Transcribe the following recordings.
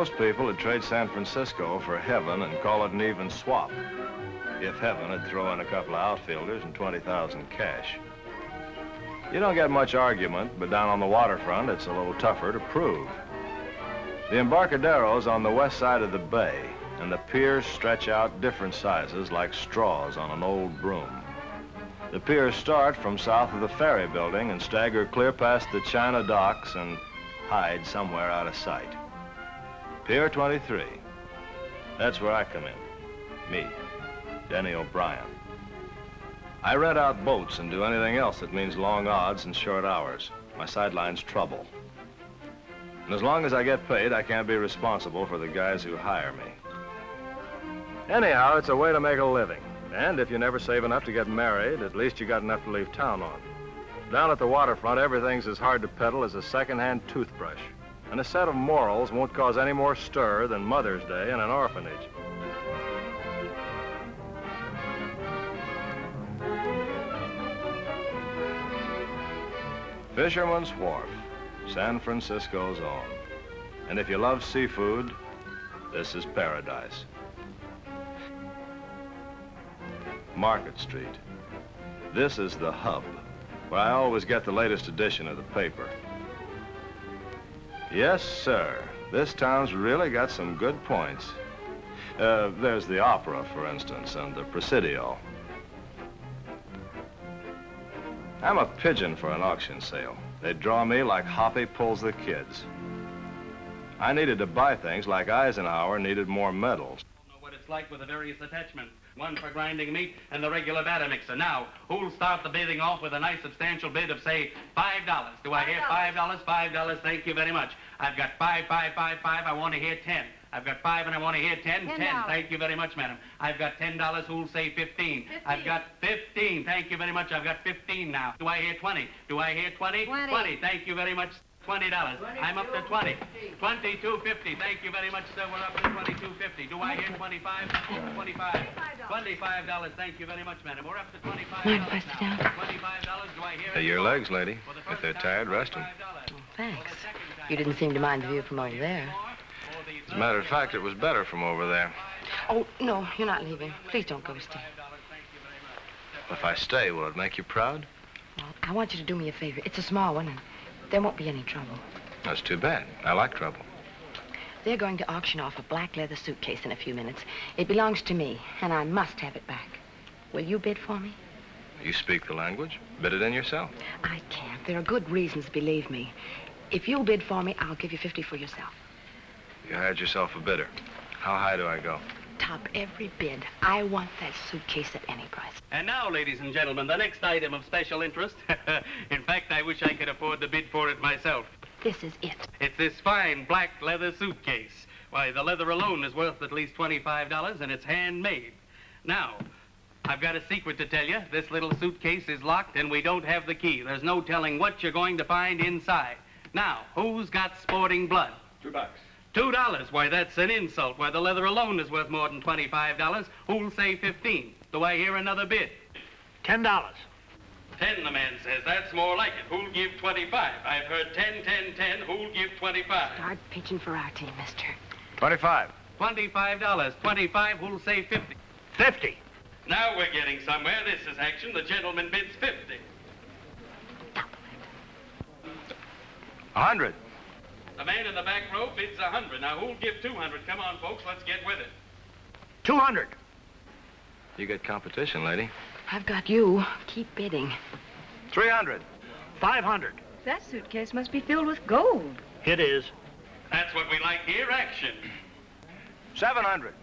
Most people would trade San Francisco for heaven and call it an even swap. If heaven would throw in a couple of outfielders and 20,000 cash. You don't get much argument, but down on the waterfront, it's a little tougher to prove. The Embarcadero's on the west side of the bay, and the piers stretch out different sizes like straws on an old broom. The piers start from south of the ferry building and stagger clear past the China docks and hide somewhere out of sight. Pier 23. That's where I come in. Me, Denny O'Brien. I rent out boats and do anything else that means long odds and short hours. My sideline's trouble. And as long as I get paid, I can't be responsible for the guys who hire me. Anyhow, it's a way to make a living. And if you never save enough to get married, at least you got enough to leave town on. Down at the waterfront, everything's as hard to peddle as a second-hand toothbrush. And a set of morals won't cause any more stir than Mother's Day in an orphanage. Fisherman's Wharf, San Francisco's own. And if you love seafood, this is paradise. Market Street. This is the hub, where I always get the latest edition of the paper. Yes, sir. This town's really got some good points. There's the opera, for instance, and the Presidio. I'm a pigeon for an auction sale. They draw me like Hoppy pulls the kids. I needed to buy things like Eisenhower needed more medals. I don't know what it's like with the various attachments. One for grinding meat and the regular batter mixer. Now, who'll start the bidding off with a nice substantial bid of, say, $5? Do I hear $5? $5, thank you very much. I've got $5, $5, $5, $5. I want to hear 10. I've got 5 and I want to hear 10. 10. Thank you very much, madam. I've got $10. Who'll say 15? I've got 15. Thank you very much. I've got 15 now. Do I hear 20? Do I hear 20? 20. Thank you very much. $20. I'm up to 20. 22.50. Thank you very much, sir. We're up to 22.50. Do I hear 25? 25. $25. Thank you very much, madam. We're up to $25. Mind if I sit down? $25. Do I hear? Your legs, lady. If they're tired, rest them. Oh, thanks. You didn't seem to mind the view from over there. As a matter of fact, it was better from over there. Oh, no, you're not leaving. Please don't go, Steve. If I stay, will it make you proud? Well, I want you to do me a favor. It's a small one, and there won't be any trouble. That's too bad. I like trouble. They're going to auction off a black leather suitcase in a few minutes. It belongs to me, and I must have it back. Will you bid for me? You speak the language. Bid it in yourself. I can't. There are good reasons, believe me. If you'll bid for me, I'll give you 50 for yourself. You hired yourself a bidder. How high do I go? Top every bid. I want that suitcase at any price. And now, ladies and gentlemen, the next item of special interest. In fact, I wish I could afford to bid for it myself. This is it. It's this fine black leather suitcase. Why, the leather alone is worth at least $25, and it's handmade. Now, I've got a secret to tell you. This little suitcase is locked, and we don't have the key. There's no telling what you're going to find inside. Now, who's got sporting blood? $2. $2. Why, that's an insult. Why, the leather alone is worth more than $25. Who'll say 15? Do I hear another bid? $10. 10, the man says. That's more like it. Who'll give 25? I've heard 10, 10, 10. Who'll give 25? Start pitching for our team, mister. 25. $25. 25. Who'll say 50? 50. Now we're getting somewhere. This is action. The gentleman bids 50. Double it. 100. The man in the back row bids 100. Now, who'll give 200? Come on, folks. Let's get with it. 200. You get competition, lady. I've got you. Keep bidding. 300. 500. That suitcase must be filled with gold. It is. That's what we like here, action. 700.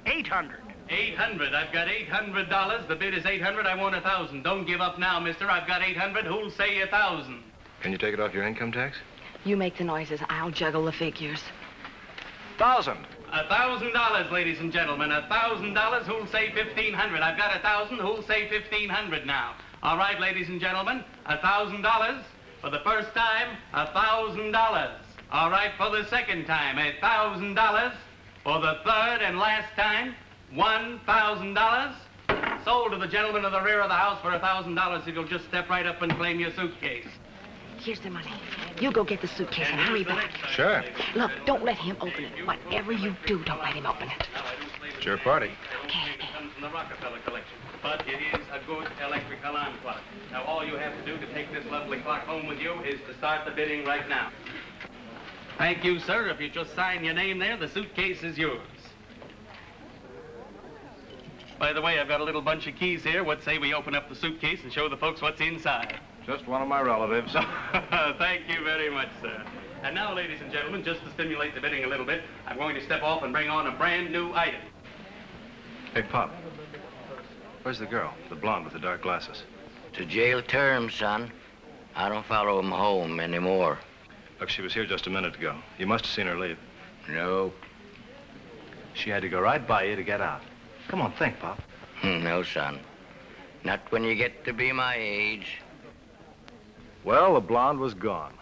800. 800. I've got $800. The bid is 800. I want 1,000. Don't give up now, mister. I've got 800. Who'll say 1,000? Can you take it off your income tax? You make the noises. I'll juggle the figures. 1,000. $1,000, ladies and gentlemen. $1,000. Who'll say 1,500? I've got 1,000. Who'll say 1,500 now? All right, ladies and gentlemen. $1,000. For the first time, $1,000. All right, for the second time, $1,000. For the third and last time, $1,000. Sold to the gentleman in the rear of the house for $1,000 if you'll just step right up and claim your suitcase. Here's the money. You go get the suitcase and hurry back. Sure. Look, don't let him open it. Whatever you do, don't let him open it. It's your party. Okay. It comes from the Rockefeller collection, but it is a good electric alarm clock. Now, all you have to do to take this lovely clock home with you is to start the bidding right now. Thank you, sir. If you just sign your name there, the suitcase is yours. By the way, I've got a little bunch of keys here. What say we open up the suitcase and show the folks what's inside? Just one of my relatives. Thank you very much, sir. And now, ladies and gentlemen, just to stimulate the bidding a little bit, I'm going to step off and bring on a brand new item. Hey, Pop. Where's the girl? The blonde with the dark glasses. To jail term, son. I don't follow 'em home anymore. Look, she was here just a minute ago. You must have seen her leave. No. She had to go right by you to get out. Come on, think, Pop. No, son. Not when you get to be my age. Well, the blonde was gone.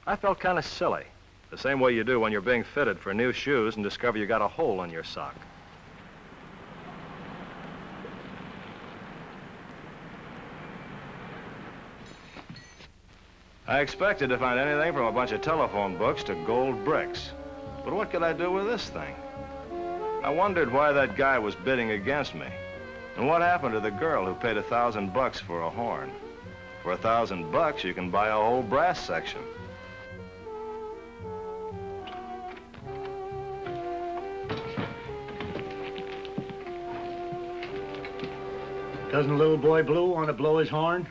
I felt kind of silly. The same way you do when you're being fitted for new shoes and discover you got a hole in your sock. I expected to find anything from a bunch of telephone books to gold bricks. But what could I do with this thing? I wondered why that guy was bidding against me. And what happened to the girl who paid $1,000 for a horn? For $1,000, you can buy a whole brass section. Doesn't little boy Blue want to blow his horn?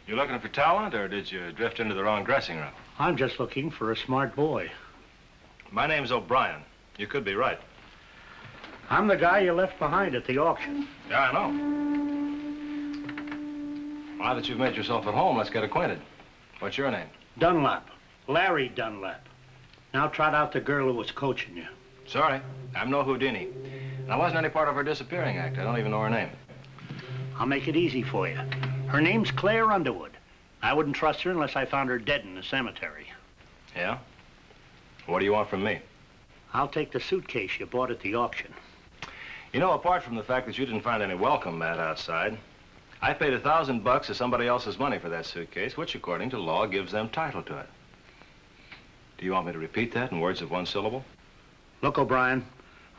You looking for talent, or did you drift into the wrong dressing room? I'm just looking for a smart boy. My name's O'Brien. You could be right. I'm the guy you left behind at the auction. Yeah, I know. Now that you've made yourself at home, let's get acquainted. What's your name? Dunlap. Larry Dunlap. Now trot out the girl who was coaching you. Sorry, I'm no Houdini. And I wasn't any part of her disappearing act. I don't even know her name. I'll make it easy for you. Her name's Claire Underwood. I wouldn't trust her unless I found her dead in the cemetery. Yeah? What do you want from me? I'll take the suitcase you bought at the auction. You know, apart from the fact that you didn't find any welcome mat outside, I paid $1,000 of somebody else's money for that suitcase, which, according to law, gives them title to it. Do you want me to repeat that in words of one syllable? Look, O'Brien,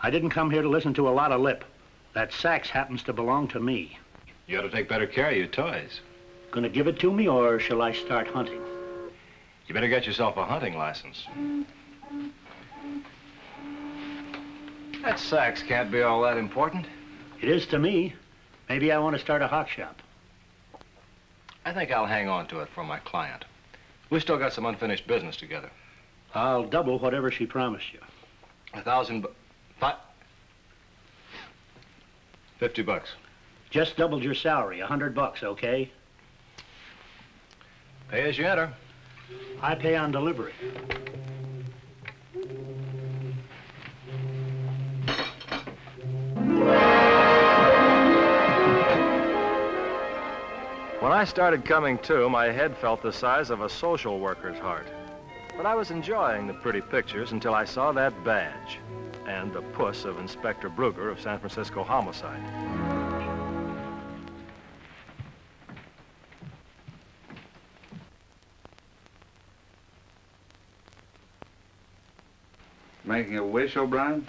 I didn't come here to listen to a lot of lip. That sax happens to belong to me. You ought to take better care of your toys. Gonna give it to me, or shall I start hunting? You better get yourself a hunting license. That sax can't be all that important. It is to me. Maybe I want to start a hawk shop. I think I'll hang on to it for my client. We've still got some unfinished business together. I'll double whatever she promised you. $1,000 $50. Just doubled your salary, $100, okay? Pay as you enter. I pay on delivery. When I started coming to, my head felt the size of a social worker's heart. But I was enjoying the pretty pictures until I saw that badge and the puss of Inspector Brugger of San Francisco Homicide. Making a wish, O'Brien?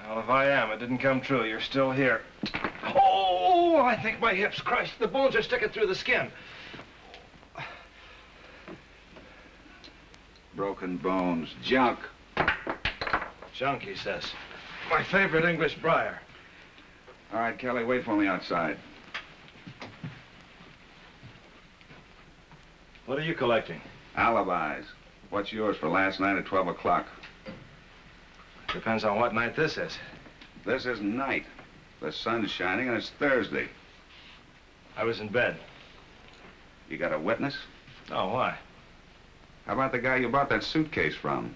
Well, if I am, it didn't come true. You're still here. Oh, I think my hips crushed. The bones are sticking through the skin. Broken bones. Junk. Junk, he says. My favorite English briar. All right, Kelly, wait for me outside. What are you collecting? Alibis. What's yours for last night at 12 o'clock? Depends on what night this is. This isn't night. The sun's shining and it's Thursday. I was in bed. You got a witness? Oh, why? How about the guy you bought that suitcase from?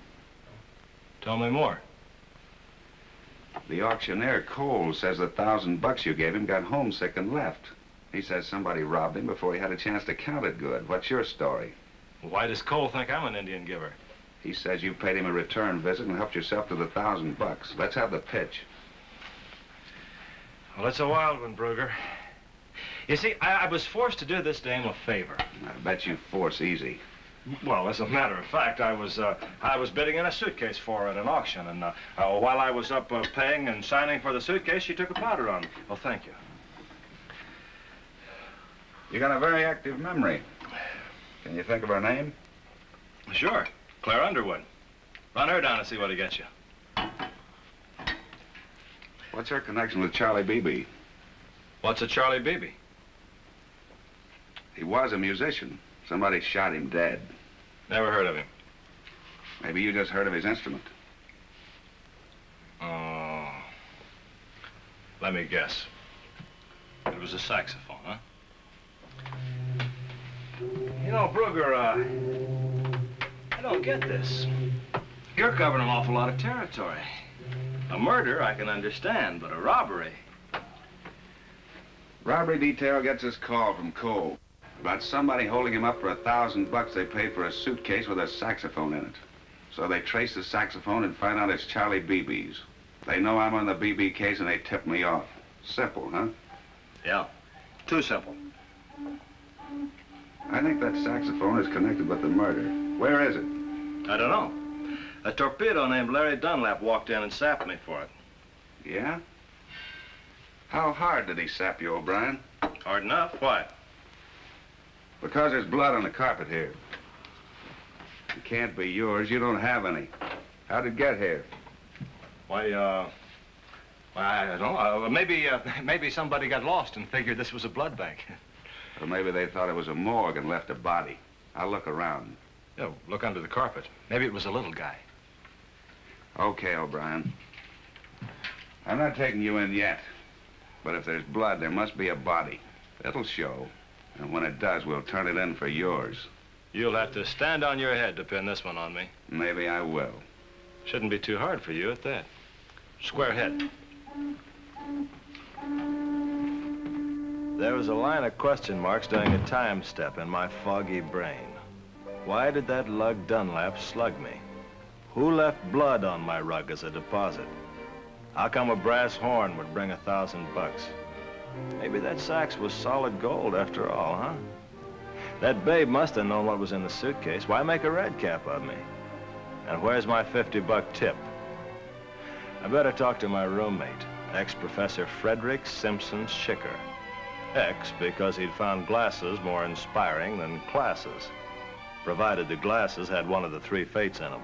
Tell me more. The auctioneer, Cole, says the $1,000 you gave him got homesick and left. He says somebody robbed him before he had a chance to count it good. What's your story? Why does Cole think I'm an Indian giver? He says you paid him a return visit and helped yourself to the $1,000. Let's have the pitch. Well, it's a wild one, Brugger. You see, I was forced to do this dame a favor. I bet you force easy. Well, as a matter of fact, I was bidding in a suitcase for her at an auction, and while I was up paying and signing for the suitcase, she took a powder on me. Well, thank you. You got a very active memory. Can you think of her name? Sure, Claire Underwood. Run her down and see what he gets you. What's her connection with Charlie Beebe? What's a Charlie Beebe? He was a musician. Somebody shot him dead. Never heard of him. Maybe you just heard of his instrument. Oh. Let me guess. It was a saxophone, huh? You know, Brugger, I don't get this. You're covering an awful lot of territory. A murder, I can understand, but a robbery... Robbery detail gets this call from Cole about somebody holding him up for $1,000 they paid for a suitcase with a saxophone in it. So they trace the saxophone and find out it's Charlie Beebe's. They know I'm on the Beebe case and they tip me off. Simple, huh? Yeah, too simple. I think that saxophone is connected with the murder. Where is it? I don't know. A torpedo named Larry Dunlap walked in and sapped me for it. Yeah? How hard did he sap you, O'Brien? Hard enough. Why? Because there's blood on the carpet here. It can't be yours. You don't have any. How'd it get here? Why, I don't know. Maybe somebody got lost and figured this was a blood bank. Or maybe they thought it was a morgue and left a body. I'll look around. Yeah, look under the carpet. Maybe it was a little guy. Okay, O'Brien. I'm not taking you in yet. But if there's blood, there must be a body. It'll show. And when it does, we'll turn it in for yours. You'll have to stand on your head to pin this one on me. Maybe I will. Shouldn't be too hard for you at that. Square head. There was a line of question marks during a time step in my foggy brain. Why did that lug Dunlap slug me? Who left blood on my rug as a deposit? How come a brass horn would bring $1,000? Maybe that sax was solid gold after all, huh? That babe must have known what was in the suitcase. Why make a red cap of me? And where's my $50 tip? I better talk to my roommate, ex-Professor Frederick Simpson Schicker. Ex because he'd found glasses more inspiring than classes, provided the glasses had one of the three fates in them: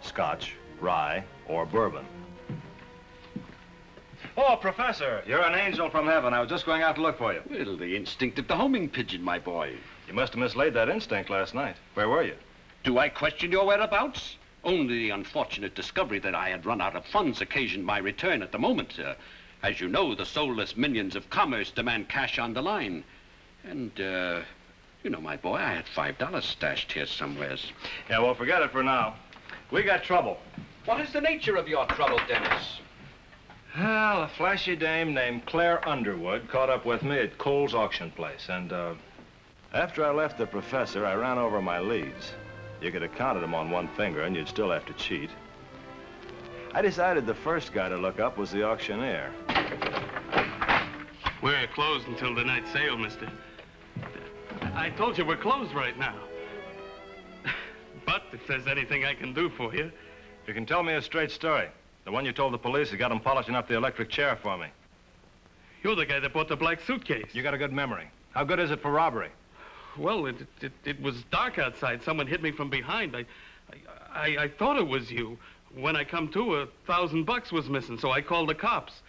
Scotch, rye, or bourbon. Oh, Professor, you're an angel from heaven. I was just going out to look for you. Well, the instinct of the homing pigeon, my boy. You must have mislaid that instinct last night. Where were you? Do I question your whereabouts? Only the unfortunate discovery that I had run out of funds occasioned my return at the moment. As you know, the soulless minions of commerce demand cash on the line. And, you know, my boy, I had $5 stashed here somewheres. Yeah, well, forget it for now. We got trouble. What is the nature of your trouble, Dennis? Well, a flashy dame named Claire Underwood caught up with me at Cole's auction place, and after I left the professor, I ran over my leads. You could have counted them on one finger, and you'd still have to cheat. I decided the first guy to look up was the auctioneer. We're closed until the night sale, mister. I told you we're closed right now. But if there's anything I can do for you... You can tell me a straight story. The one you told the police that got them polishing up the electric chair for me. You're the guy that bought the black suitcase. You got a good memory. How good is it for robbery? Well, it was dark outside. Someone hit me from behind. I thought it was you. When I come to, $1,000 was missing, so I called the cops.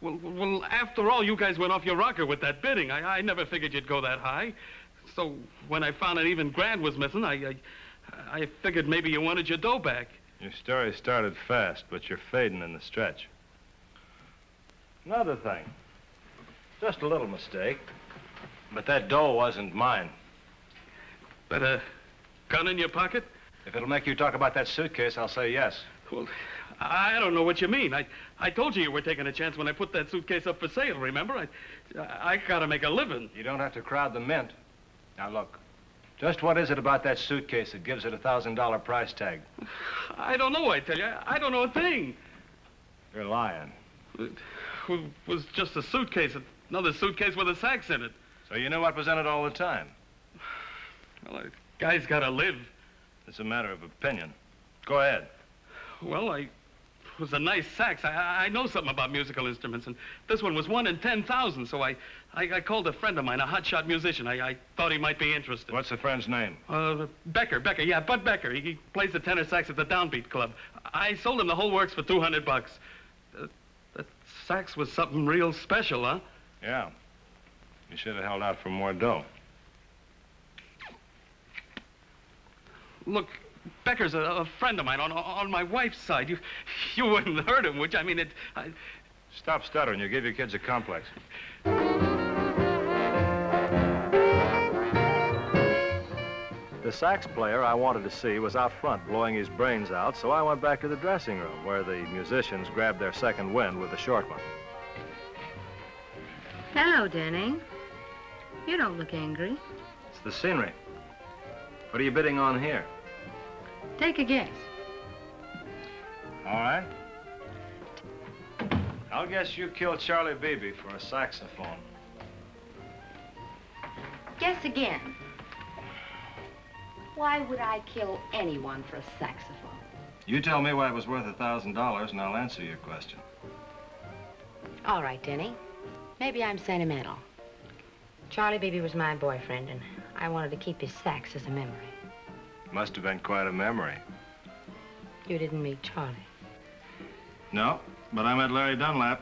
Well, after all, you guys went off your rocker with that bidding. I never figured you'd go that high. So when I found out even grand was missing, I figured maybe you wanted your dough back. Your story started fast, but you're fading in the stretch. Another thing. Just a little mistake. But that dough wasn't mine. But a gun in your pocket? If it'll make you talk about that suitcase, I'll say yes. Well, I don't know what you mean. I told you were taking a chance when I put that suitcase up for sale, remember? I gotta make a living. You don't have to crowd the mint. Now, look. Just what is it about that suitcase that gives it a $1,000 price tag? I don't know, I tell you. I don't know a thing. You're lying. It was just a suitcase. Another suitcase with a sax in it. So you knew what was in it all the time? Well, a guy's got to live. It's a matter of opinion. Go ahead. Well, it was a nice sax. I know something about musical instruments, and this one was 1 in 10,000, so I called a friend of mine, a hotshot musician. I thought he might be interested. What's the friend's name? Becker, yeah, Bud Becker. He plays the tenor sax at the Downbeat Club. I sold him the whole works for $200. That sax was something real special, huh? Yeah. You should have held out for more dough. Look, Becker's a friend of mine on my wife's side. You wouldn't hurt him, would you? I mean, Stop stuttering. You give your kids a complex. The sax player I wanted to see was out front blowing his brains out, so I went back to the dressing room where the musicians grabbed their second wind with the short one. Hello, Denny. You don't look angry. It's the scenery. What are you bidding on here? Take a guess. All right. I'll guess you killed Charlie Beebe for a saxophone. Guess again. Why would I kill anyone for a saxophone? You tell me why it was worth $1,000 and I'll answer your question. All right, Denny. Maybe I'm sentimental. Charlie Beebe was my boyfriend, and I wanted to keep his sax as a memory. Must have been quite a memory. You didn't meet Charlie. No, but I met Larry Dunlap.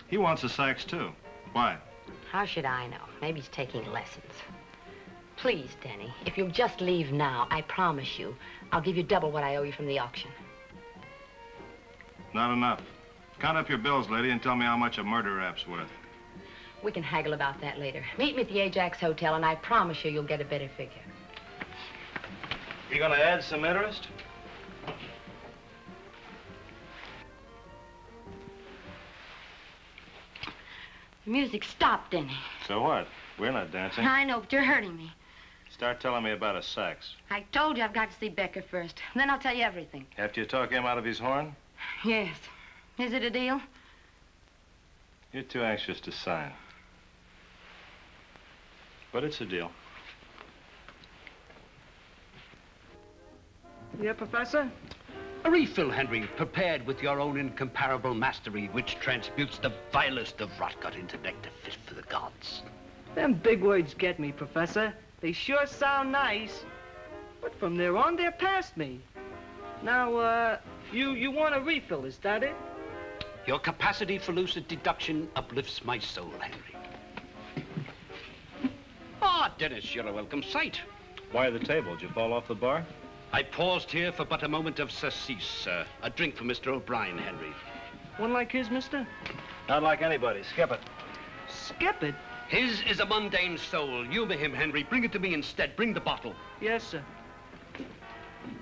He wants a sax, too. Why? How should I know? Maybe he's taking lessons. Please, Denny, if you'll just leave now, I promise you, I'll give you double what I owe you from the auction. Not enough. Count up your bills, lady, and tell me how much a murder rap's worth. We can haggle about that later. Meet me at the Ajax Hotel, and I promise you, you'll get a better figure. You gonna add some interest? The music stopped, Denny. So what? We're not dancing. I know, but you're hurting me. Start telling me about a sax. I told you I've got to see Becker first. Then I'll tell you everything. After you talk him out of his horn? Yes. Is it a deal? You're too anxious to sign. But it's a deal. Yeah, Professor? A refill, Henry, prepared with your own incomparable mastery, which transmutes the vilest of rot-gut into nectar fit for the gods. Them big words get me, Professor. They sure sound nice. But from there on, they're past me. Now, you want a refill, is that it? Your capacity for lucid deduction uplifts my soul, Henry. Ah, Dennis, you're a welcome sight. Why the table? Did you fall off the bar? I paused here for but a moment of surcease. A drink for Mr. O'Brien, Henry. One like his, mister? Not like anybody. Skip it. Skip it? His is a mundane soul. Humor him, Henry. Bring it to me instead. Bring the bottle. Yes, sir.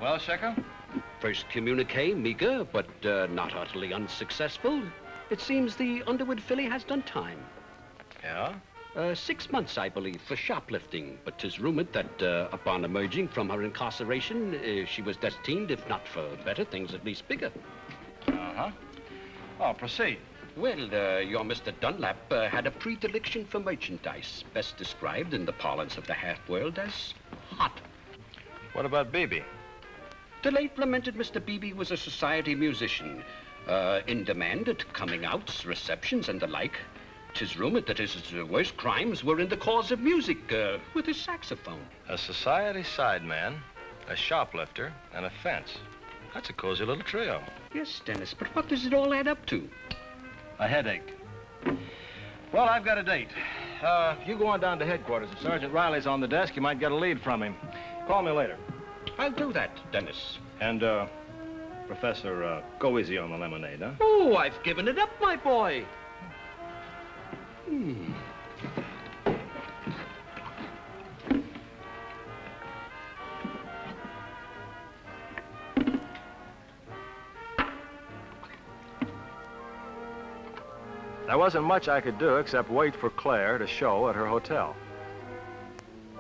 Well, Shecker? First communique, meager, but not utterly unsuccessful. It seems the Underwood filly has done time. Yeah? 6 months, I believe, for shoplifting. But 'tis rumored that upon emerging from her incarceration, she was destined, if not for better things, at least bigger. Uh-huh. Oh, proceed. Well, your Mr. Dunlap had a predilection for merchandise, best described in the parlance of the half-world as hot. What about Beebe? The late lamented Mr. Beebe was a society musician, in demand at coming-outs, receptions, and the like. 'Tis rumored that his worst crimes were in the cause of music, with his saxophone. A society sideman, a shoplifter, and a fence. That's a cozy little trio. Yes, Dennis, but what does it all add up to? A headache. Well, I've got a date. You go on down to headquarters. If Sergeant Riley's on the desk, you might get a lead from him. Call me later. I'll do that, Dennis. And, Professor, go easy on the lemonade, huh? Oh, I've given it up, my boy. There wasn't much I could do except wait for Claire to show at her hotel.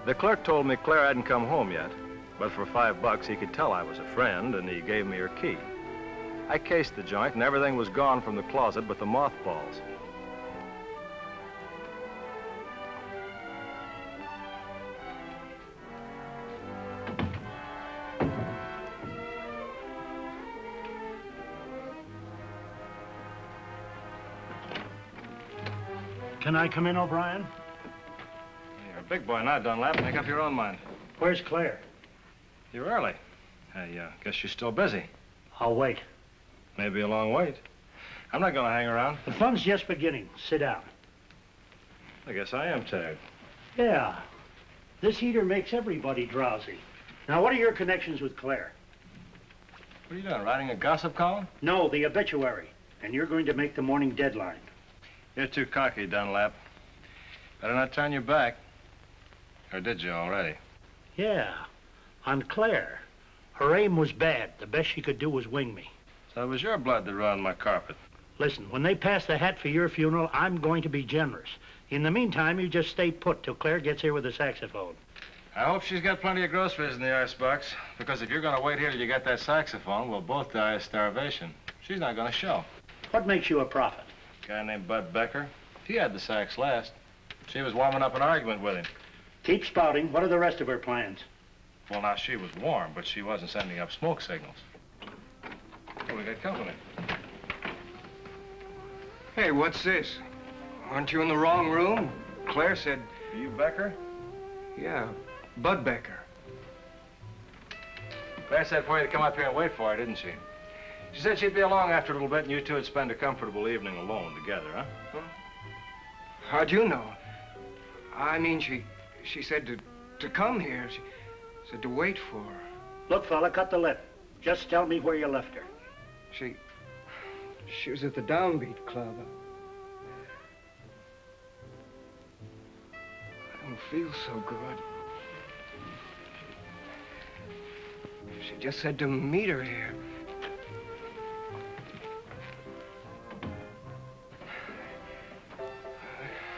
The clerk told me Claire hadn't come home yet, but for $5 he could tell I was a friend, and he gave me her key. I cased the joint, and everything was gone from the closet but the mothballs. Can I come in, O'Brien? You're a big boy now, Dunlap. Make up your own mind. Where's Claire? You're early. I guess she's still busy. I'll wait. Maybe a long wait. I'm not going to hang around. The fun's just beginning. Sit down. I guess I am tired. Yeah. This heater makes everybody drowsy. Now, what are your connections with Claire? What are you doing, writing a gossip column? No, the obituary. And you're going to make the morning deadline. You're too cocky, Dunlap. Better not turn your back. Or did you already? Yeah, on Claire. Her aim was bad. The best she could do was wing me. So it was your blood that ruined my carpet. Listen, when they pass the hat for your funeral, I'm going to be generous. In the meantime, you just stay put till Claire gets here with the saxophone. I hope she's got plenty of groceries in the icebox, because if you're going to wait here till you get that saxophone, we'll both die of starvation. She's not going to show. What makes you a prophet? A guy named Bud Becker. He had the sax last. She was warming up an argument with him. Keep spouting. What are the rest of her plans? Well, now, she was warm, but she wasn't sending up smoke signals. Oh, we got company. Hey, what's this? Aren't you in the wrong room? Claire said... Are you Becker? Yeah, Bud Becker. Claire said for you to come up here and wait for her, didn't she? She said she'd be along after a little bit and you two would spend a comfortable evening alone together, huh? How'd you know? I mean, she said to come here. She said to wait for her. Look, fella, cut the lip. Just tell me where you left her. She was at the Downbeat Club. I don't feel so good. She just said to meet her here.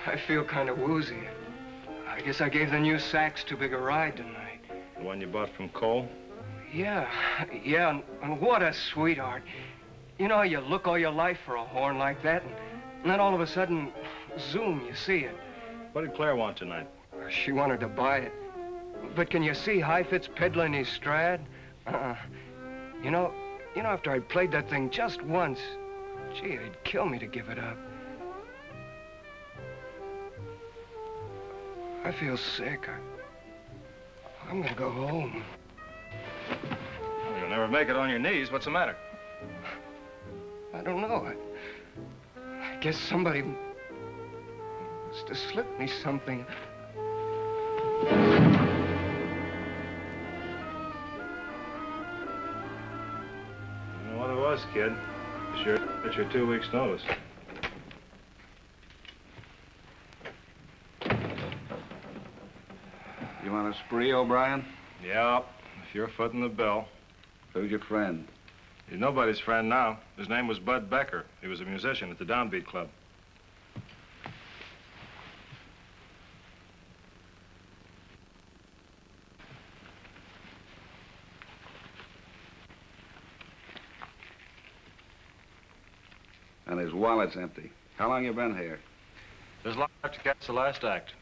I feel kind of woozy. I guess I gave the new sax too big a ride tonight. The one you bought from Cole? Yeah, and what a sweetheart. You know how you look all your life for a horn like that, and then all of a sudden, zoom, you see it. What did Claire want tonight? She wanted to buy it. But can you see Heifetz peddling his Strad? You know, after I played that thing just once, gee, it'd kill me to give it up. I feel sick. I'm gonna go home. Well, you'll never make it on your knees. What's the matter? I don't know. I guess somebody must have slipped me something. You know what it was, kid? Sure, it's your 2 weeks' notice. You want a spree, O'Brien? Yeah, if you're footing the bill. Who's your friend? He's nobody's friend now. His name was Bud Becker. He was a musician at the Downbeat Club. And his wallet's empty. How long you been here? Just long enough to catch the last act.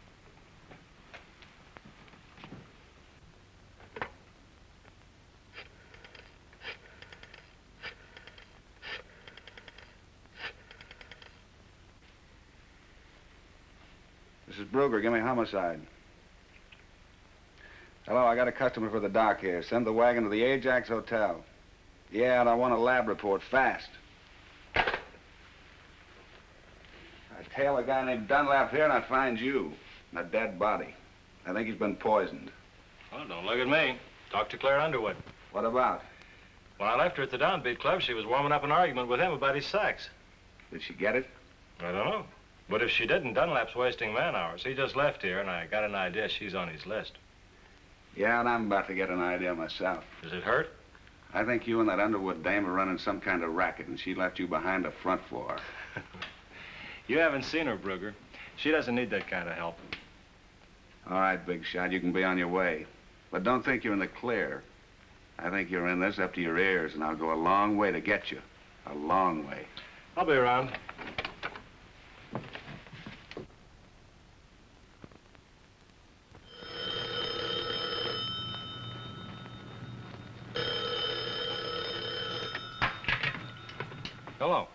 Mrs. Brugger, give me homicide. Hello, I got a customer for the dock here. Send the wagon to the Ajax Hotel. Yeah, and I want a lab report fast. I tail a guy named Dunlap here and I find you. A dead body. I think he's been poisoned. Well, don't look at me. Talk to Claire Underwood. What about? When I left her at the Downbeat Club, she was warming up an argument with him about his sax. Did she get it? I don't know. But if she didn't, Dunlap's wasting man hours. He just left here, and I got an idea she's on his list. Yeah, and I'm about to get an idea myself. Does it hurt? I think you and that Underwood dame are running some kind of racket, and she left you behind the front floor. You haven't seen her, Brugger. She doesn't need that kind of help. All right, big shot, you can be on your way. But don't think you're in the clear. I think you're in this up to your ears, and I'll go a long way to get you. A long way. I'll be around. Hello.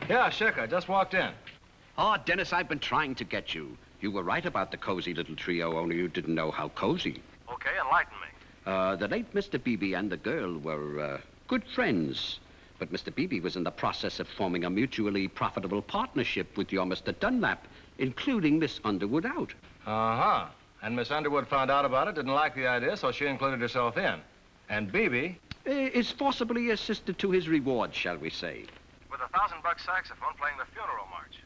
Yeah, Schick, I just walked in. Oh, Dennis, I've been trying to get you. You were right about the cozy little trio, only you didn't know how cozy. Okay, enlighten me. The late Mr. Beebe and the girl were good friends. But Mr. Beebe was in the process of forming a mutually profitable partnership with your Mr. Dunlap, including Miss Underwood out. Uh-huh. And Miss Underwood found out about it, didn't like the idea, so she included herself in. And Beebe is forcibly assisted to his reward, shall we say. with a $1,000 saxophone playing the funeral march.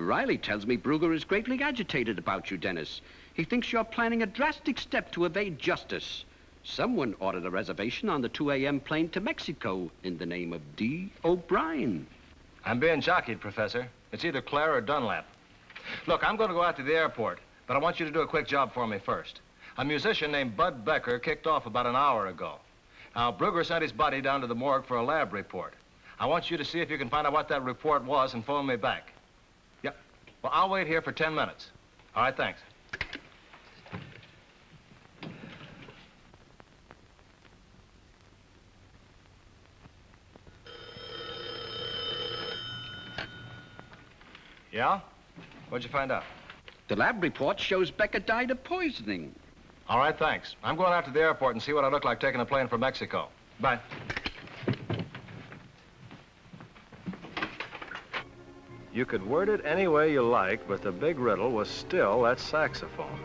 Riley tells me Brugger is greatly agitated about you, Dennis. He thinks you're planning a drastic step to evade justice. Someone ordered a reservation on the 2 a.m. plane to Mexico in the name of D. O'Brien. I'm being jockeyed, Professor. It's either Claire or Dunlap. Look, I'm going to go out to the airport, but I want you to do a quick job for me first. A musician named Bud Becker kicked off about an hour ago. Now, Brugger sent his buddy down to the morgue for a lab report. I want you to see if you can find out what that report was and phone me back. Yep. Well, I'll wait here for 10 minutes. All right, thanks. Yeah? What'd you find out? The lab report shows Becker died of poisoning. All right, thanks. I'm going out to the airport and see what I look like taking a plane for Mexico. Bye. You could word it any way you like, but the big riddle was still that saxophone.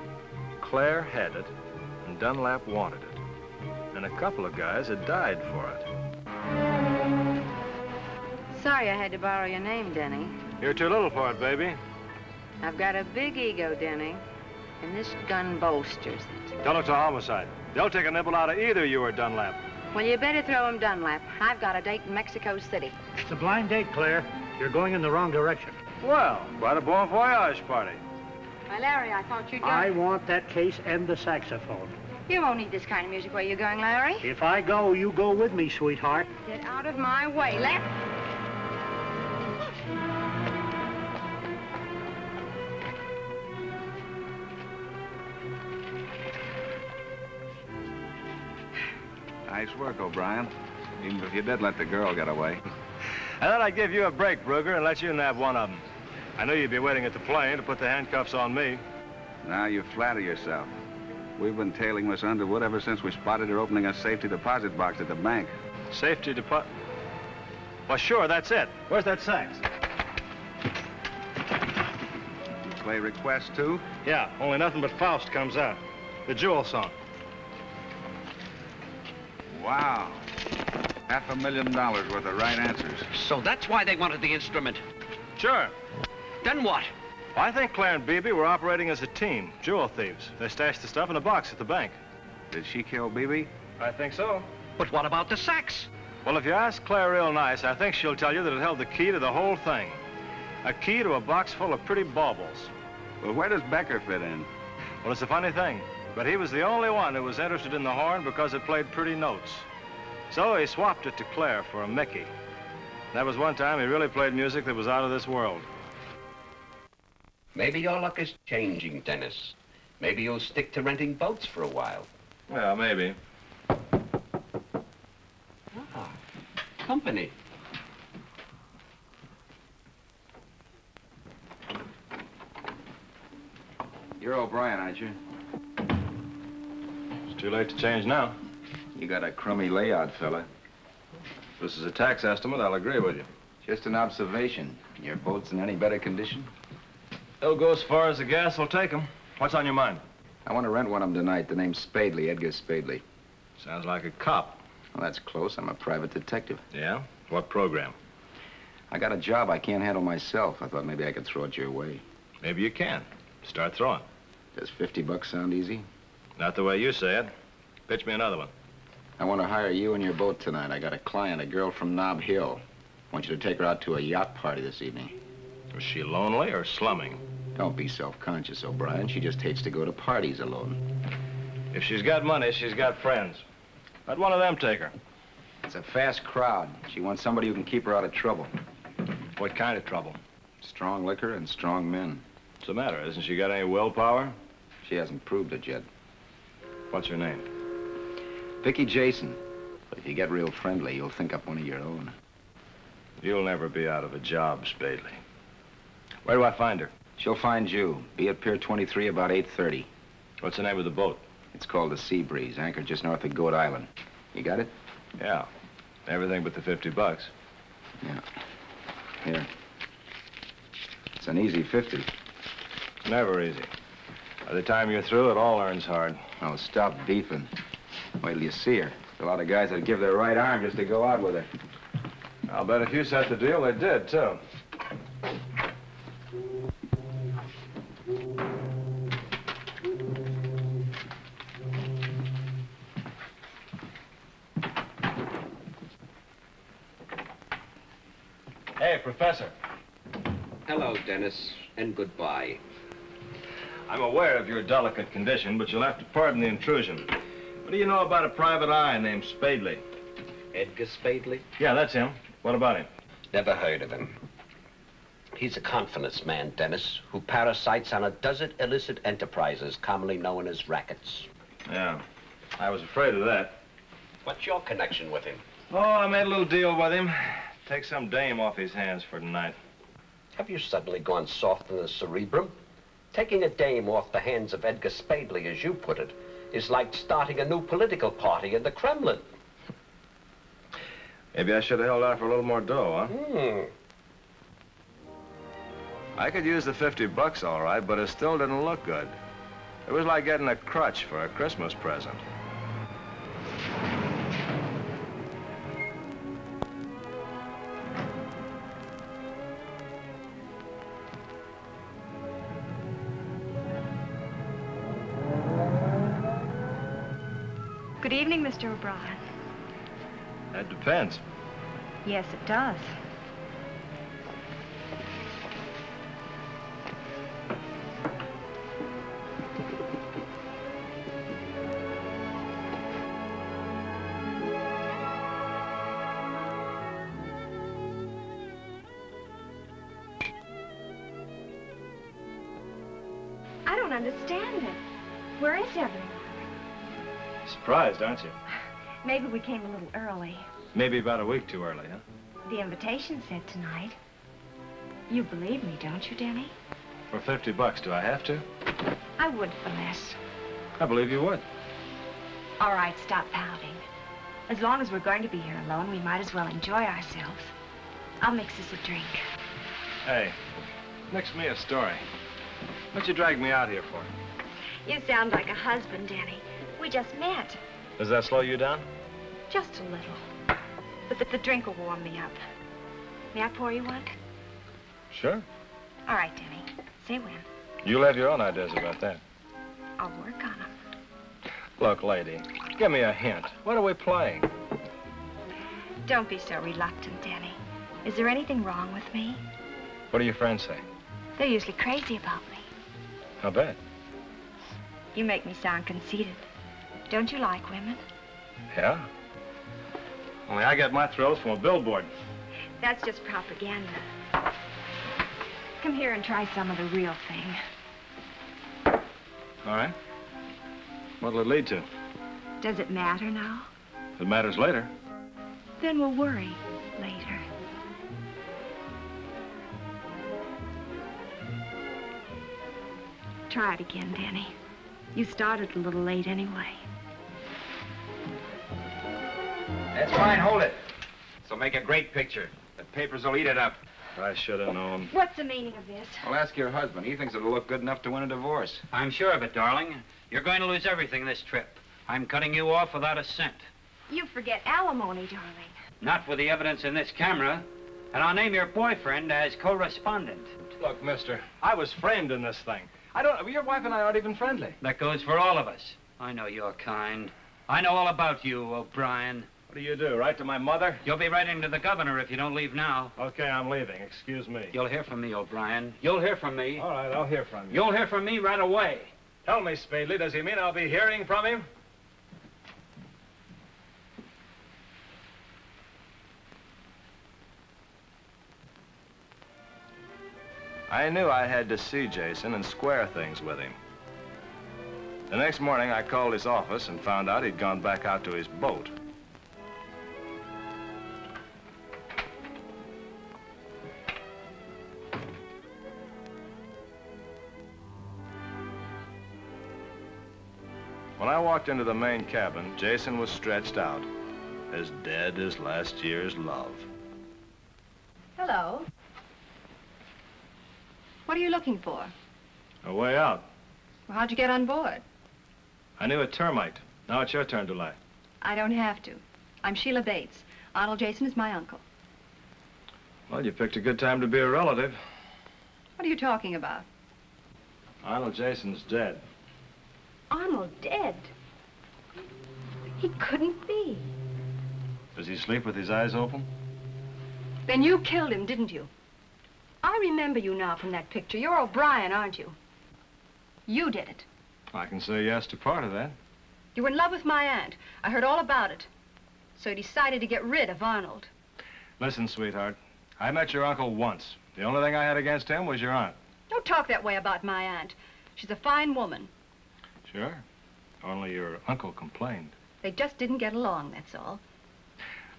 Claire had it, and Dunlap wanted it. And a couple of guys had died for it. Sorry I had to borrow your name, Denny. You're too little for it, baby. I've got a big ego, Denny, and this gun bolsters it. Tell it's a homicide. They'll take a nibble out of either you or Dunlap. Well, you better throw him Dunlap. I've got a date in Mexico City. It's a blind date, Claire. You're going in the wrong direction. Well, quite a bon voyage party. Why, Larry, I thought you'd go. I want that case and the saxophone. You won't need this kind of music where you're going, Larry. If I go, you go with me, sweetheart. Get out of my way, left. Nice work, O'Brien. Even if you did let the girl get away. I thought I'd give you a break, Brugger, and let you nab one of them. I knew you'd be waiting at the plane to put the handcuffs on me. Now you flatter yourself. We've been tailing Miss Underwood ever since we spotted her opening a safety deposit box at the bank. Safety deposit? Well, sure, that's it. Where's that sax? You play request, too? Yeah, only nothing but Faust comes out. The Jewel song. Wow. $500,000 worth of right answers. So that's why they wanted the instrument. Sure. Then what? I think Claire and Beebe were operating as a team, jewel thieves. They stashed the stuff in a box at the bank. Did she kill Beebe? I think so. But what about the sax? Well, if you ask Claire real nice, I think she'll tell you that it held the key to the whole thing. A key to a box full of pretty baubles. Well, where does Becker fit in? Well, it's a funny thing, but he was the only one who was interested in the horn because it played pretty notes. So he swapped it to Claire for a Mickey. That was one time he really played music that was out of this world. Maybe your luck is changing, Dennis. Maybe you'll stick to renting boats for a while. Well, maybe. Ah, company. You're O'Brien, aren't you? It's too late to change now. You got a crummy layout, fella. If this is a tax estimate, I'll agree with you. Just an observation. Your boat's in any better condition? They'll go as far as the gas will take them. What's on your mind? I want to rent one of them tonight. The name's Spadley, Edgar Spadley. Sounds like a cop. Well, that's close. I'm a private detective. Yeah? What program? I got a job I can't handle myself. I thought maybe I could throw it your way. Maybe you can. Start throwing. Does $50 sound easy? Not the way you say it. Pitch me another one. I want to hire you and your boat tonight. I got a client, a girl from Nob Hill. I want you to take her out to a yacht party this evening. Was she lonely or slumming? Don't be self-conscious, O'Brien. She just hates to go to parties alone. If she's got money, she's got friends. Let one of them take her. It's a fast crowd. She wants somebody who can keep her out of trouble. What kind of trouble? Strong liquor and strong men. What's the matter? Hasn't she got any willpower? She hasn't proved it yet. What's her name? Vicky Jason. But if you get real friendly, you'll think up one of your own. You'll never be out of a job, Spadley. Where do I find her? She'll find you. Be at Pier 23 about 8:30. What's the name of the boat? It's called the Sea Breeze, anchored just north of Goat Island. You got it? Yeah. Everything but the $50. Yeah. Here. It's an easy 50. Never easy. By the time you're through, it all earns hard. Oh, stop beefing. Wait till you see her. There's a lot of guys that'd give their right arm just to go out with her. I'll bet if you set the deal, they did, too. Hey, Professor. Hello, Dennis, and goodbye. I'm aware of your delicate condition, but you'll have to pardon the intrusion. What do you know about a private eye named Spadley? Edgar Spadley? Yeah, that's him. What about him? Never heard of him. He's a confidence man, Dennis, who parasites on a dozen illicit enterprises commonly known as rackets. Yeah, I was afraid of that. What's your connection with him? Oh, I made a little deal with him. Take some dame off his hands for tonight. Have you suddenly gone soft in the cerebrum? Taking a dame off the hands of Edgar Spadley, as you put it, is like starting a new political party in the Kremlin. Maybe I should have held out for a little more dough, huh? I could use the $50 all right, but it still didn't look good. It was like getting a crutch for a Christmas present. Good evening, Mr. O'Brien. That depends. Yes, it does. I don't understand it. Where is everyone? Surprised, aren't you? Maybe we came a little early. Maybe about a week too early, huh? The invitation said tonight. You believe me, don't you, Denny? For $50, do I have to? I would for less. I believe you would. All right, stop pouting. As long as we're going to be here alone, we might as well enjoy ourselves. I'll mix us a drink. Hey, mix me a story. What'd you drag me out here for? You sound like a husband, Denny. We just met. Does that slow you down? Just a little. But the drink will warm me up. May I pour you one? Sure. All right, Denny. Say when. You'll have your own ideas about that. I'll work on them. Look, lady, give me a hint. What are we playing? Don't be so reluctant, Denny. Is there anything wrong with me? What do your friends say? They're usually crazy about me. How bad? You make me sound conceited. Don't you like women? Yeah. Only I get my thrills from a billboard. That's just propaganda. Come here and try some of the real thing. All right. What'll it lead to? Does it matter now? It matters later. Then we'll worry later. Try it again, Denny. You started a little late anyway. That's fine, hold it. So make a great picture. The papers will eat it up. I should have known. What's the meaning of this? Well, ask your husband. He thinks it'll look good enough to win a divorce. I'm sure of it, darling. You're going to lose everything this trip. I'm cutting you off without a cent. You forget alimony, darling. Not with the evidence in this camera. And I'll name your boyfriend as co-respondent. Look, mister, I was framed in this thing. Your wife and I aren't even friendly. That goes for all of us. I know your kind. I know all about you, O'Brien. What do you do, write to my mother? You'll be writing to the governor if you don't leave now. Okay, I'm leaving. Excuse me. You'll hear from me, O'Brien. You'll hear from me. All right, I'll hear from you. You'll hear from me right away. Tell me, Spadley, does he mean I'll be hearing from him? I knew I had to see Jason and square things with him. The next morning, I called his office and found out he'd gone back out to his boat. When I walked into the main cabin, Jason was stretched out, as dead as last year's love. Hello. What are you looking for? A way out. Well, how'd you get on board? I knew a termite. Now it's your turn to lie. I don't have to. I'm Sheila Bates. Arnold Jason is my uncle. Well, you picked a good time to be a relative. What are you talking about? Arnold Jason's dead. Arnold dead? He couldn't be. Does he sleep with his eyes open? Then you killed him, didn't you? I remember you now from that picture. You're O'Brien, aren't you? You did it. I can say yes to part of that. You were in love with my aunt. I heard all about it. So you decided to get rid of Arnold. Listen, sweetheart. I met your uncle once. The only thing I had against him was your aunt. Don't talk that way about my aunt. She's a fine woman. Sure. Only your uncle complained. They just didn't get along, that's all.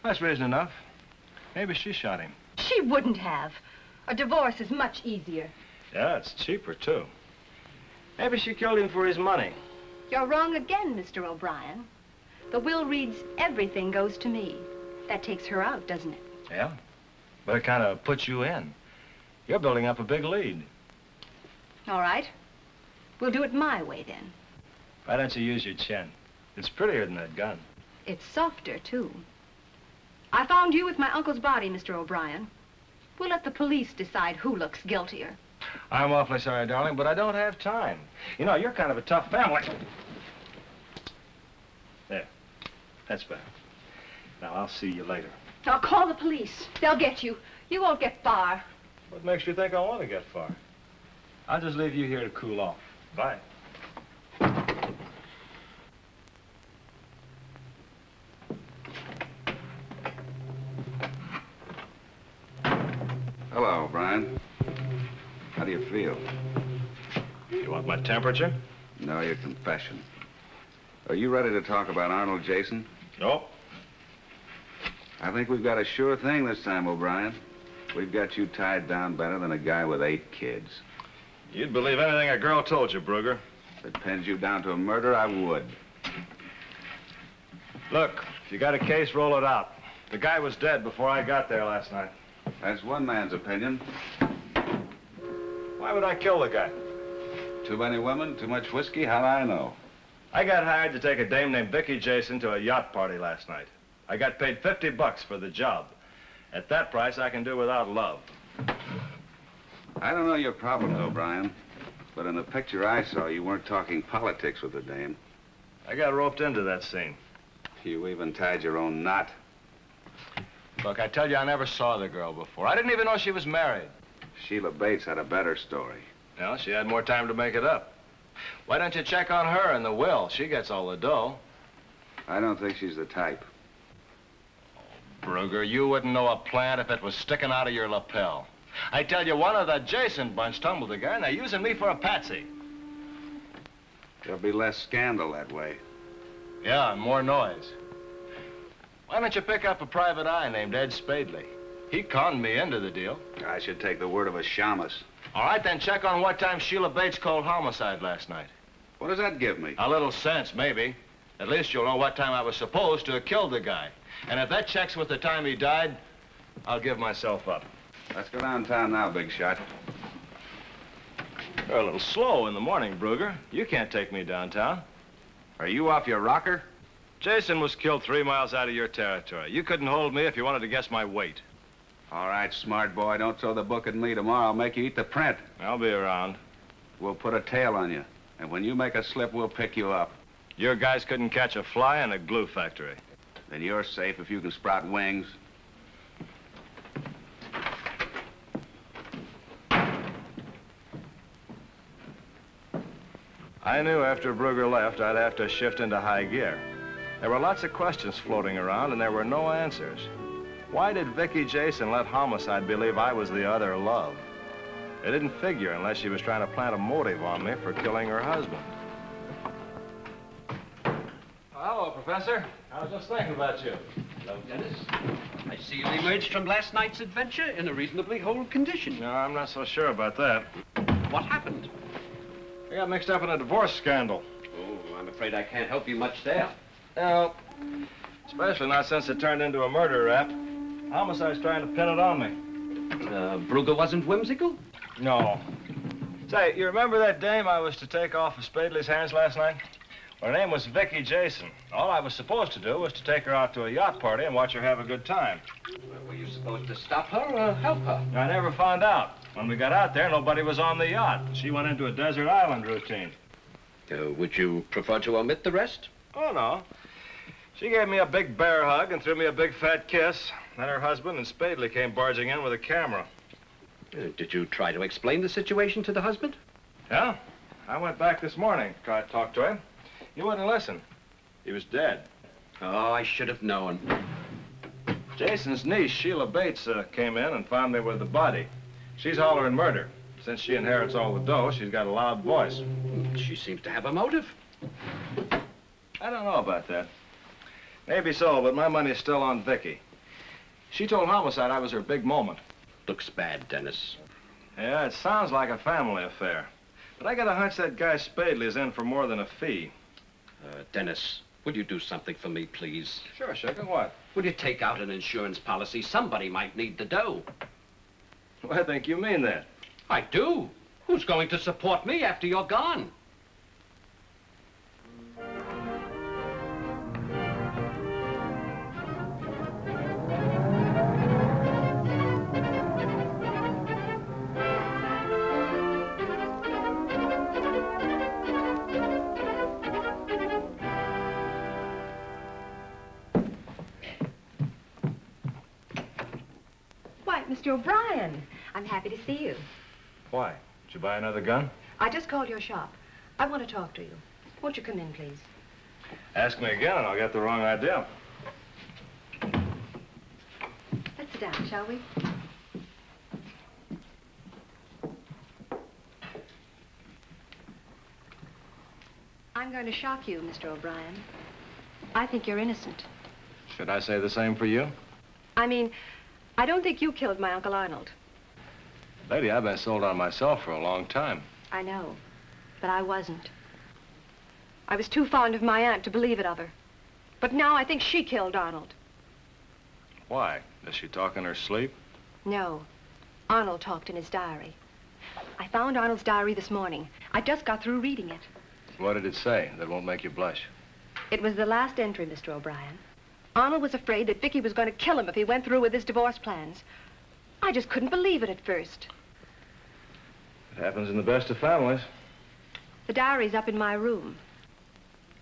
That's reason enough. Maybe she shot him. She wouldn't have. A divorce is much easier. Yeah, it's cheaper, too. Maybe she killed him for his money. You're wrong again, Mr. O'Brien. The will reads, everything goes to me. That takes her out, doesn't it? Yeah, but it kind of puts you in. You're building up a big lead. All right. We'll do it my way, then. Why don't you use your chin? It's prettier than that gun. It's softer, too. I found you with my uncle's body, Mr. O'Brien. We'll let the police decide who looks guiltier. I'm awfully sorry, darling, but I don't have time. You know, you're kind of a tough family. There. That's better. Now, I'll see you later. I'll call the police. They'll get you. You won't get far. What makes you think I want to get far? I'll just leave you here to cool off. Bye. Hello, Brian. How do you feel? You want my temperature? No, your confession. Are you ready to talk about Arnold Jason? No. I think we've got a sure thing this time, O'Brien. We've got you tied down better than a guy with 8 kids. You'd believe anything a girl told you, Brugger. If it pins you down to a murder, I would. Look, if you got a case, roll it out. The guy was dead before I got there last night. That's one man's opinion. Why would I kill the guy? Too many women, too much whiskey, how'd I know? I got hired to take a dame named Vicky Jason to a yacht party last night. I got paid $50 for the job. At that price, I can do without love. I don't know your problems, O'Brien, but in the picture I saw, you weren't talking politics with the dame. I got roped into that scene. You even tied your own knot. Look, I tell you, I never saw the girl before. I didn't even know she was married. Sheila Bates had a better story. Well, she had more time to make it up. Why don't you check on her in the will? She gets all the dough. I don't think she's the type. Brugger, you wouldn't know a plant if it was sticking out of your lapel. I tell you, one of the Jason bunch tumbled the guy, and they're using me for a patsy. There'll be less scandal that way. Yeah, and more noise. Why don't you pick up a private eye named Ed Spadley? He conned me into the deal. I should take the word of a shamus. All right, then check on what time Sheila Bates called homicide last night. What does that give me? A little sense, maybe. At least you'll know what time I was supposed to have killed the guy. And if that checks with the time he died, I'll give myself up. Let's go downtown now, big shot. You're a little slow in the morning, Brugger. You can't take me downtown. Are you off your rocker? Jason was killed 3 miles out of your territory. You couldn't hold me if you wanted to guess my weight. All right, smart boy, don't throw the book at me tomorrow. I'll make you eat the print. I'll be around. We'll put a tail on you. And when you make a slip, we'll pick you up. Your guys couldn't catch a fly in a glue factory. Then you're safe if you can sprout wings. I knew after Brugger left, I'd have to shift into high gear. There were lots of questions floating around, and there were no answers. Why did Vicky Jason let homicide believe I was the other love? It didn't figure unless she was trying to plant a motive on me for killing her husband. Hello, Professor. I was just thinking about you. Hello, Dennis. I see you emerged from last night's adventure in a reasonably whole condition. No, I'm not so sure about that. What happened? I got mixed up in a divorce scandal. Oh, I'm afraid I can't help you much there. No, especially not since it turned into a murder rap. Homicide's trying to pin it on me. Brugger wasn't whimsical? No. Say, you remember that dame I was to take off of Spadley's hands last night? Well, her name was Vicky Jason. All I was supposed to do was to take her out to a yacht party and watch her have a good time. Well, were you supposed to stop her or help her? I never found out. When we got out there, nobody was on the yacht. She went into a desert island routine. Would you prefer to omit the rest? Oh, no. She gave me a big bear hug and threw me a big fat kiss. Then her husband and Spadley came barging in with a camera. Did you try to explain the situation to the husband? Yeah. I went back this morning, tried to talk to him. He wouldn't listen. He was dead. Oh, I should have known. Jason's niece, Sheila Bates, came in and found me with the body. She's hollering murder. Since she inherits all the dough, she's got a loud voice. She seems to have a motive. I don't know about that. Maybe so, but my money's still on Vicky. She told Homicide I was her big moment. Looks bad, Dennis. Yeah, it sounds like a family affair. But I got a hunch that guy Spadley is in for more than a fee. Dennis, would you do something for me, please? Sure, Sugar. What? Would you take out an insurance policy? Somebody might need the dough. Well, I think you mean that. I do. Who's going to support me after you're gone? Mr. O'Brien, I'm happy to see you. Why? Did you buy another gun? I just called your shop. I want to talk to you. Won't you come in, please? Ask me again and I'll get the wrong idea. Let's sit down, shall we? I'm going to shock you, Mr. O'Brien. I think you're innocent. Should I say the same for you? I mean, I don't think you killed my Uncle Arnold. Lady, I've been sold on myself for a long time. I know, but I wasn't. I was too fond of my aunt to believe it of her. But now I think she killed Arnold. Why? Does she talk in her sleep? No. Arnold talked in his diary. I found Arnold's diary this morning. I just got through reading it. What did it say that won't make you blush? It was the last entry, Mr. O'Brien. Arnold was afraid that Vicky was going to kill him if he went through with his divorce plans. I just couldn't believe it at first. It happens in the best of families. The diary's up in my room.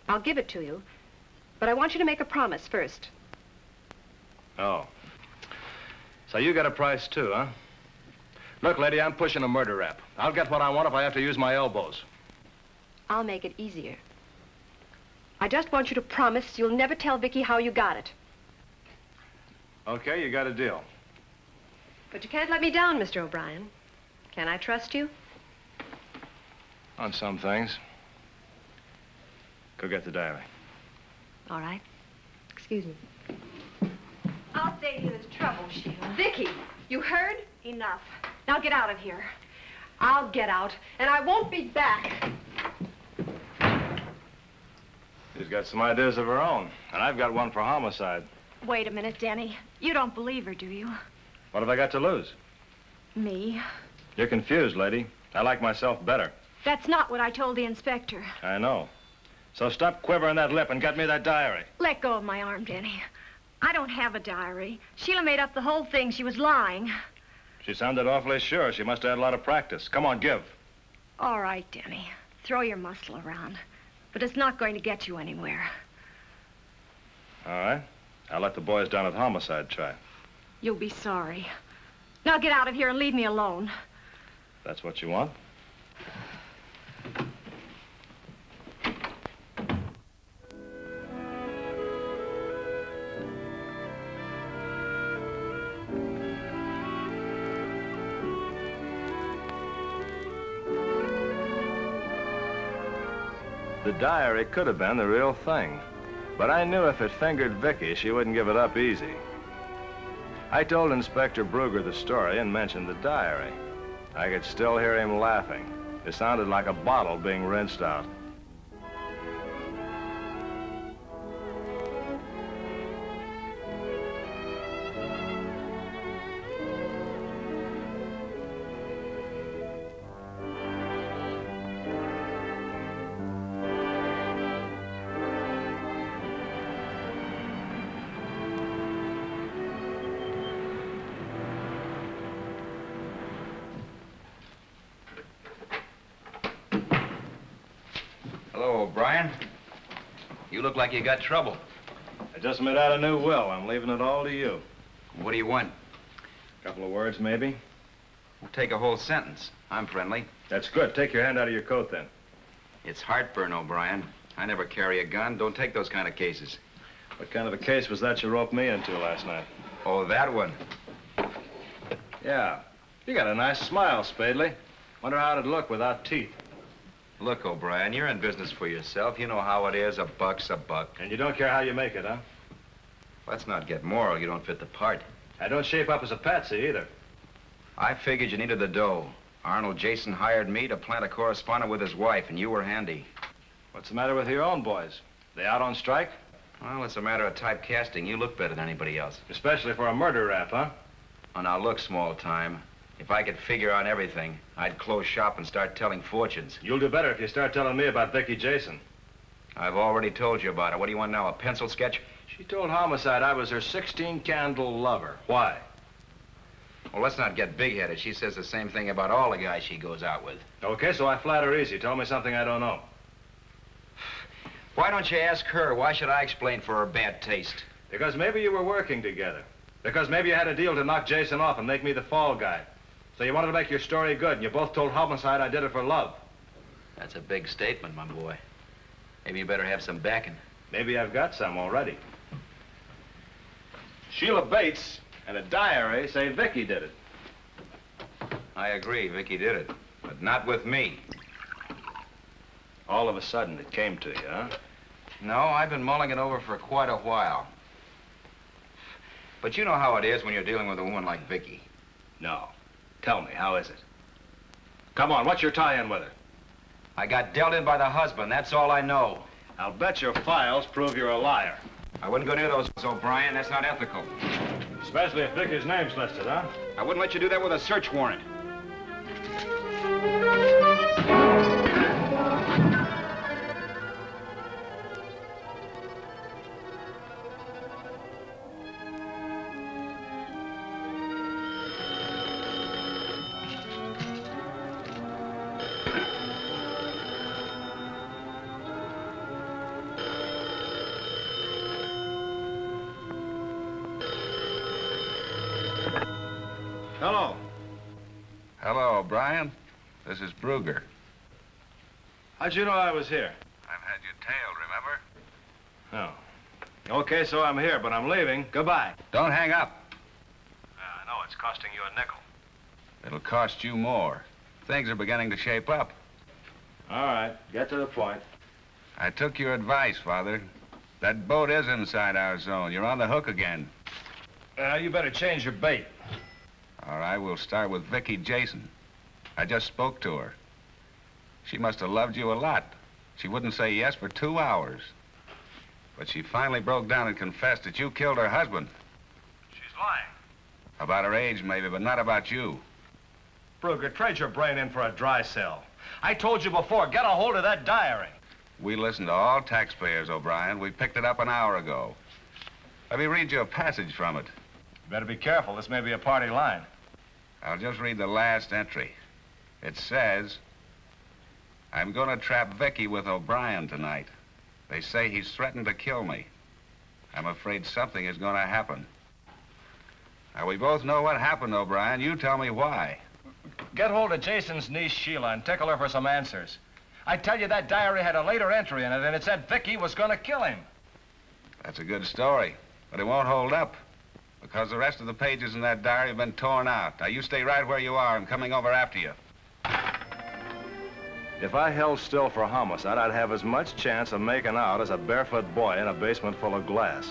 I'll give it to you, but I want you to make a promise first. Oh. So you got a price too, huh? Look, lady, I'm pushing a murder rap. I'll get what I want if I have to use my elbows. I'll make it easier. I just want you to promise you'll never tell Vicky how you got it. Okay, you got a deal. But you can't let me down, Mr. O'Brien. Can I trust you? On some things. Go get the diary. All right. Excuse me. I'll save you this trouble, Sheila. Vicky, you heard? Enough. Now get out of here. I'll get out, and I won't be back. She's got some ideas of her own, and I've got one for homicide. Wait a minute, Denny. You don't believe her, do you? What have I got to lose? Me? You're confused, lady. I like myself better. That's not what I told the inspector. I know. So stop quivering that lip and get me that diary. Let go of my arm, Denny. I don't have a diary. Sheila made up the whole thing. She was lying. She sounded awfully sure. She must have had a lot of practice. Come on, give. All right, Denny. Throw your muscle around. But it's not going to get you anywhere. All right. I'll let the boys down at Homicide try. You'll be sorry. Now get out of here and leave me alone. That's what you want? The diary could have been the real thing. But I knew if it fingered Vicky, she wouldn't give it up easy. I told Inspector Brugger the story and mentioned the diary. I could still hear him laughing. It sounded like a bottle being rinsed out. Hello, O'Brien. You look like you got trouble. I just made out a new will. I'm leaving it all to you. What do you want? A couple of words, maybe? We'll take a whole sentence. I'm friendly. That's good. Take your hand out of your coat, then. It's heartburn, O'Brien. I never carry a gun. Don't take those kind of cases. What kind of a case was that you roped me into last night? Oh, that one. Yeah. You got a nice smile, Spadley. Wonder how it'd look without teeth. Look, O'Brien, you're in business for yourself. You know how it is. A buck's a buck. And you don't care how you make it, huh? Let's not get moral. You don't fit the part. I don't shape up as a patsy, either. I figured you needed the dough. Arnold Jason hired me to plant a correspondent with his wife, and you were handy. What's the matter with your own boys? They out on strike? Well, it's a matter of typecasting. You look better than anybody else. Especially for a murder rap, huh? Oh, now look, small time. If I could figure out everything, I'd close shop and start telling fortunes. You'll do better if you start telling me about Vicky Jason. I've already told you about it. What do you want now, a pencil sketch? She told Homicide I was her 16-candle lover. Why? Well, let's not get big-headed. She says the same thing about all the guys she goes out with. Okay, so I flat her easy. Tell me something I don't know. Why don't you ask her? Why should I explain for her bad taste? Because maybe you were working together. Because maybe you had a deal to knock Jason off and make me the fall guy. So you wanted to make your story good, and you both told Homicide I did it for love. That's a big statement, my boy. Maybe you better have some backing. Maybe I've got some already. Sheila Bates and a diary say Vicky did it. I agree, Vicky did it. But not with me. All of a sudden, it came to you, huh? No, I've been mulling it over for quite a while. But you know how it is when you're dealing with a woman like Vicky. No. Tell me, how is it? Come on, what's your tie-in with her? I got dealt in by the husband, that's all I know. I'll bet your files prove you're a liar. I wouldn't go near those, O'Brien. That's not ethical. Especially if Vicky's name's listed, huh? I wouldn't let you do that with a search warrant. Hello. Hello, O'Brien. This is Brugger. How'd you know I was here? I've had you tailed, remember? Oh. Okay, so I'm here, but I'm leaving. Goodbye. Don't hang up. I know it's costing you a nickel. It'll cost you more. Things are beginning to shape up. All right, get to the point. I took your advice, Father. That boat is inside our zone. You're on the hook again. You better change your bait. All right, we'll start with Vicky Jason. I just spoke to her. She must have loved you a lot. She wouldn't say yes for 2 hours. But she finally broke down and confessed that you killed her husband. She's lying. About her age, maybe, but not about you. Brugger, trade your brain in for a dry cell. I told you before, get a hold of that diary. We listen to all taxpayers, O'Brien. We picked it up an hour ago. Let me read you a passage from it. You better be careful. This may be a party line. I'll just read the last entry. It says, I'm going to trap Vicky with O'Brien tonight. They say he's threatened to kill me. I'm afraid something is going to happen. Now, we both know what happened, O'Brien. You tell me why. Get hold of Jason's niece, Sheila, and tickle her for some answers. I tell you, that diary had a later entry in it, and it said Vicky was going to kill him. That's a good story, but it won't hold up. Because the rest of the pages in that diary have been torn out. Now, you stay right where you are. I'm coming over after you. If I held still for homicide, I'd have as much chance of making out as a barefoot boy in a basement full of glass.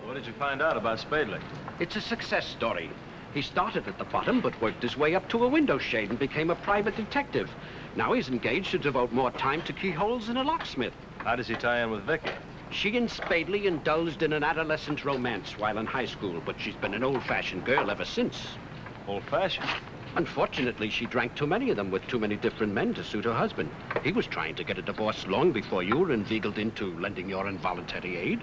What did you find out about Spadley? It's a success story. He started at the bottom, but worked his way up to a window shade and became a private detective. Now he's engaged to devote more time to keyholes than a locksmith. How does he tie in with Vicky? She and Spadley indulged in an adolescent romance while in high school, but she's been an old-fashioned girl ever since. Old-fashioned? Unfortunately, she drank too many of them with too many different men to suit her husband. He was trying to get a divorce long before you were inveigled into lending your involuntary aid.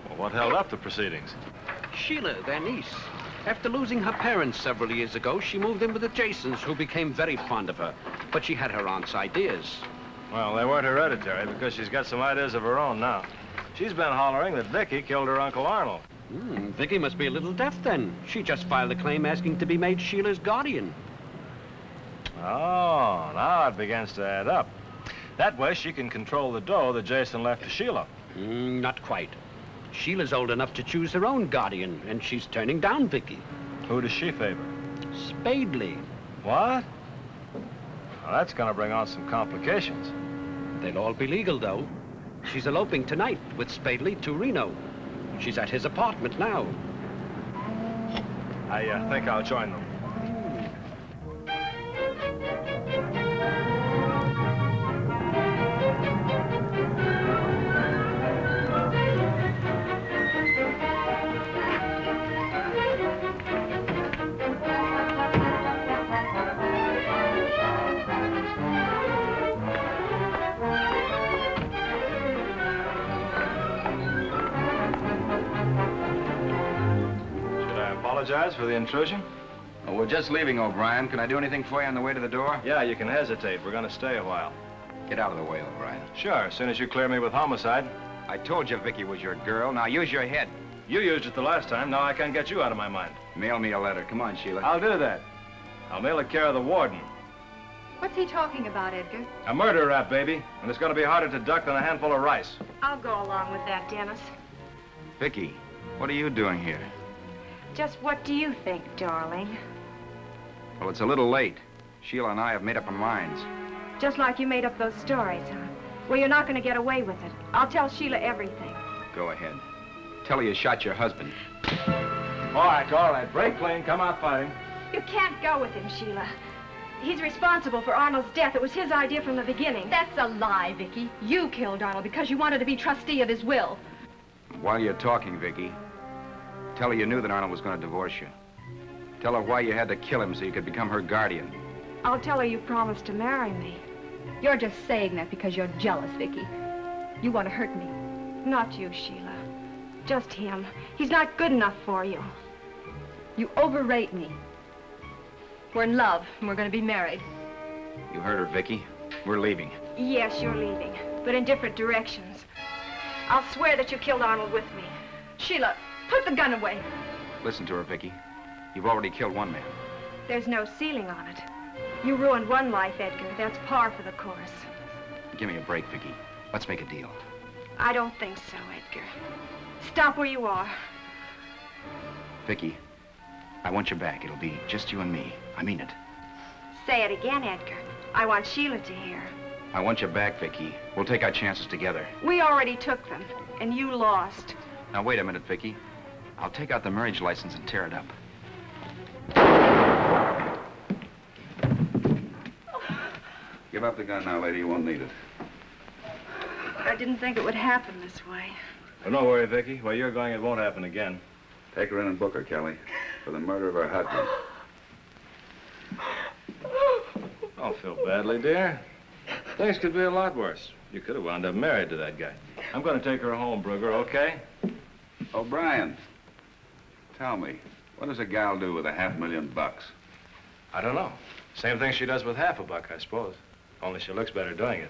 Well, what held up the proceedings? Sheila, their niece. After losing her parents several years ago, she moved in with the Jasons, who became very fond of her. But she had her aunt's ideas. Well, they weren't hereditary because she's got some ideas of her own now. She's been hollering that Vicky killed her Uncle Arnold. Vicky must be a little deaf then. She just filed a claim asking to be made Sheila's guardian. Oh, now it begins to add up. That way she can control the dough that Jason left to Sheila. Not quite. Sheila's old enough to choose her own guardian, and she's turning down Vicky. Who does she favor? Spadely. What? Well, that's gonna bring on some complications. They'll all be legal, though. She's eloping tonight with Spadely to Reno. She's at his apartment now. I think I'll join them. Apologize for the intrusion. Oh, we're just leaving, O'Brien. Can I do anything for you on the way to the door? Yeah, you can hesitate. We're gonna stay a while. Get out of the way, O'Brien. Sure, as soon as you clear me with homicide. I told you Vicky was your girl. Now use your head. You used it the last time. Now I can't get you out of my mind. Mail me a letter. Come on, Sheila. I'll do that. I'll mail it care of the warden. What's he talking about, Edgar? A murder rap, baby. And it's gonna be harder to duck than a handful of rice. I'll go along with that, Dennis. Vicky, what are you doing here? Just what do you think, darling? Well, it's a little late. Sheila and I have made up our minds. Just like you made up those stories, huh? Well, you're not going to get away with it. I'll tell Sheila everything. Go ahead. Tell her you shot your husband. All right. Break clean. Come out fighting. You can't go with him, Sheila. He's responsible for Arnold's death. It was his idea from the beginning. That's a lie, Vicky. You killed Arnold because you wanted to be trustee of his will. While you're talking, Vicky, tell her you knew that Arnold was going to divorce you. Tell her why you had to kill him so you could become her guardian. I'll tell her you promised to marry me. You're just saying that because you're jealous, Vicky. You want to hurt me. Not you, Sheila. Just him. He's not good enough for you. You overrate me. We're in love, and we're going to be married. You heard her, Vicky. We're leaving. Yes, you're leaving, but in different directions. I'll swear that you killed Arnold with me. Sheila, put the gun away. Listen to her, Vicky. You've already killed one man. There's no ceiling on it. You ruined one life, Edgar. That's par for the course. Give me a break, Vicky. Let's make a deal. I don't think so, Edgar. Stop where you are. Vicky, I want you back. It'll be just you and me. I mean it. Say it again, Edgar. I want Sheila to hear. I want you back, Vicky. We'll take our chances together. We already took them, and you lost. Now, wait a minute, Vicky. I'll take out the marriage license and tear it up. Give up the gun now, lady. You won't need it. I didn't think it would happen this way. Well, don't worry, Vicky. Where you're going, it won't happen again. Take her in and book her, Kelly, for the murder of her husband. Don't feel badly, dear. Things could be a lot worse. You could have wound up married to that guy. I'm going to take her home, Brugger, okay? O'Brien, tell me, what does a gal do with $500,000? I don't know. Same thing she does with $500, I suppose. Only she looks better doing it.